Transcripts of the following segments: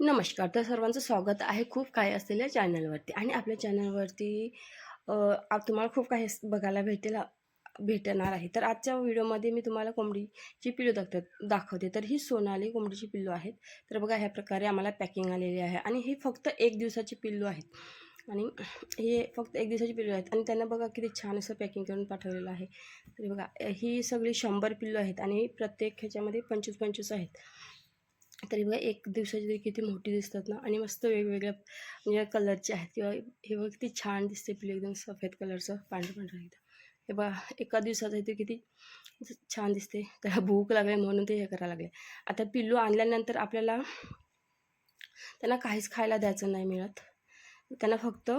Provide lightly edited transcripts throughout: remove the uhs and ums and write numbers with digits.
नमस्कार. तर सर्वांचं स्वागत आहे खूप काही असलेल्या चॅनलवरती आणि आपल्या चॅनलवरती तुम्हाला खूप काही बघायला भेटणार आहे. तर आजच्या व्हिडिओमध्ये मी तुम्हाला कोंबडीची पिल्लू दाखवते. तर ही सोनाली कोंबडीची पिल्लू आहेत. तर बघा ह्या प्रकारे आम्हाला पॅकिंग आलेली आहे आणि ही फक्त 1 दिवसाची पिल्लू आहेत आणि हे फक्त 1 दिवसाची पिल्लू आहेत आणि त्यांना बघा किती छान असं पॅकिंग करून पाठवलेलं आहे. तरी बघा ही सगळी 100 पिल्लू आहेत आणि प्रत्येक ह्याच्यामध्ये 25-25 आहेत. तरी बघा 1 दिवसाची तरी किती मोठी दिसतात ना आणि मस्त वेगवेगळ्या म्हणजे कलरचे आहेत किंवा हे बघा किती छान दिसते पिल्लू एकदम सफेद कलरचं पांढरं एकदम. हे बघा एका दिवसात आहे ते किती छान दिसते. त्याला भूक लागली म्हणून ते हे करायला लागले. आता पिल्लू आणल्यानंतर आपल्याला त्यांना काहीच खायला द्यायचं नाही मिळत. त्यांना फक्त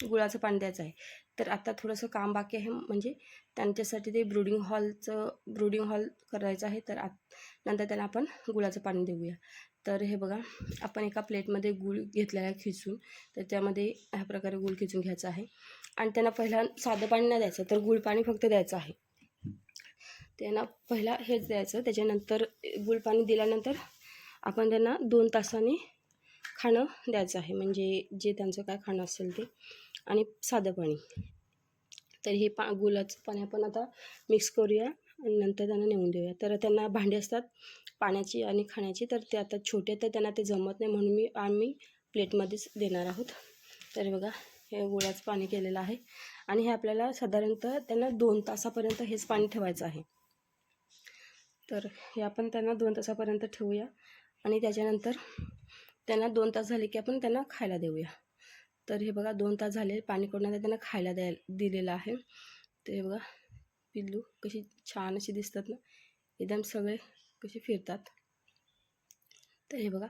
गुळाचं पाणी द्यायचं आहे. तर आता थोडंसं काम बाकी आहे म्हणजे त्यांच्यासाठी ते ब्रूडिंग हॉल करायचं आहे. तर नंतर त्यांना आपण गुळाचं पाणी देऊया. तर हे बघा आपण एका प्लेटमध्ये गूळ घेतलेला आहे खिसून. तर त्यामध्ये ह्या प्रकारे गूळ खिसून घ्यायचा आहे आणि त्यांना पहिला साधं पाणी नाही द्यायचं तर गूळ पाणी फक्त द्यायचं आहे. त्यांना पहिला हेच द्यायचं. त्याच्यानंतर गूळ पाणी दिल्यानंतर आपण त्यांना 2 तासांनी खाणं द्यायचं आहे म्हणजे जे त्यांचं काय खाणं असेल ते आणि साधं पाणी. तर हे गुळाचं पाणी आपण आता मिक्स करूया आणि नंतर त्यांना नेऊन देऊया. तर त्यांना भांडी असतात पाण्याची आणि खाण्याची. तर ते आता छोटे तर त्यांना ते जमत नाही म्हणून आम्ही प्लेटमध्येच देणार आहोत. तर बघा हे गुळाचं पाणी केलेलं आहे आणि हे आपल्याला साधारणतः त्यांना 2 तासापर्यंत हेच पाणी ठेवायचं आहे. तर हे आपण त्यांना 2 तासापर्यंत ठेवूया आणि त्याच्यानंतर त्यांना 2 तास झाले की आपण त्यांना खायला देऊया. तर हे बघा 2 तास झाले पाणी काढून त्यांना खायला दिलेलं आहे. तर हे बघा पिल्लू कशी छान अशी दिसतात ना, एकदम सगळे कसे फिरतात. तर हे बघा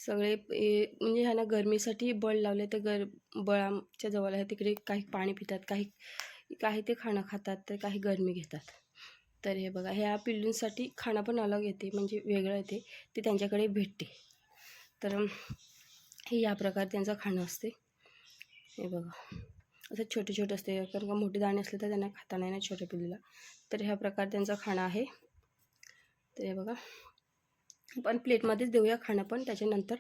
सगळे म्हणजे ह्यांना गरमीसाठी बळ लावले तर बळाच्या जवळ आहे तिकडे काही पाणी पितात, काही ते खाणं खातात तर काही गरमी घेतात. तर हे बघा ह्या पिल्लूंसाठी खाणं पण अलग येते म्हणजे वेगळं येते ते त्यांच्याकडे भेटते. तर हे या प्रकारे त्यांचं खाणं असते. हे बघा असं छोटे असते कारण का मोठे दाणे असले तर त्यांना खाता नाही ना छोट्या पिल्लूला. तर ह्या प्रकारे त्यांचं खाणं आहे. तर हे बघा आपण प्लेटमध्येच देऊया खाणं पण त्याच्यानंतर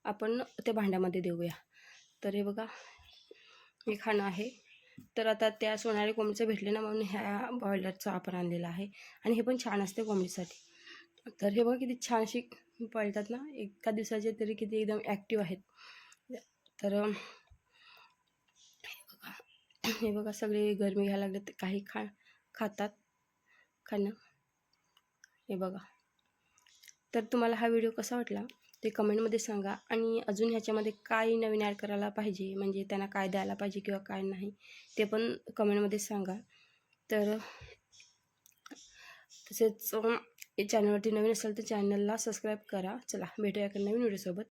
आपण त्या भांड्यामध्ये देऊया. तर हे बघा हे खाणं आहे. तर आता त्या सोनाली कोंबडीचं भेटले ना म्हणून ह्या बॉयलरचं आपण आणलेलं आहे आणि हे पण छान असते कोंबडीसाठी. तर हे बघा किती छान अशी पळतात ना एका दिवसाचे तरी किती एकदम ॲक्टिव्ह आहेत. तर हे बघा सगळे गरमी घ्यायला लागले तर काही खातात खाणं. हे बघा तर तुम्हाला हा व्हिडिओ कसा वाटला ते कमेंटमध्ये सांगा आणि अजून ह्याच्यामध्ये काय नवीन ॲड करायला पाहिजे म्हणजे त्यांना काय द्यायला पाहिजे किंवा काय नाही ते पण कमेंटमध्ये सांगा. तर तसेच चॅनलवरती नवीन असेल तर चॅनलला सबस्क्राईब करा. चला भेटूया एका नवीन व्हिडिओसोबत.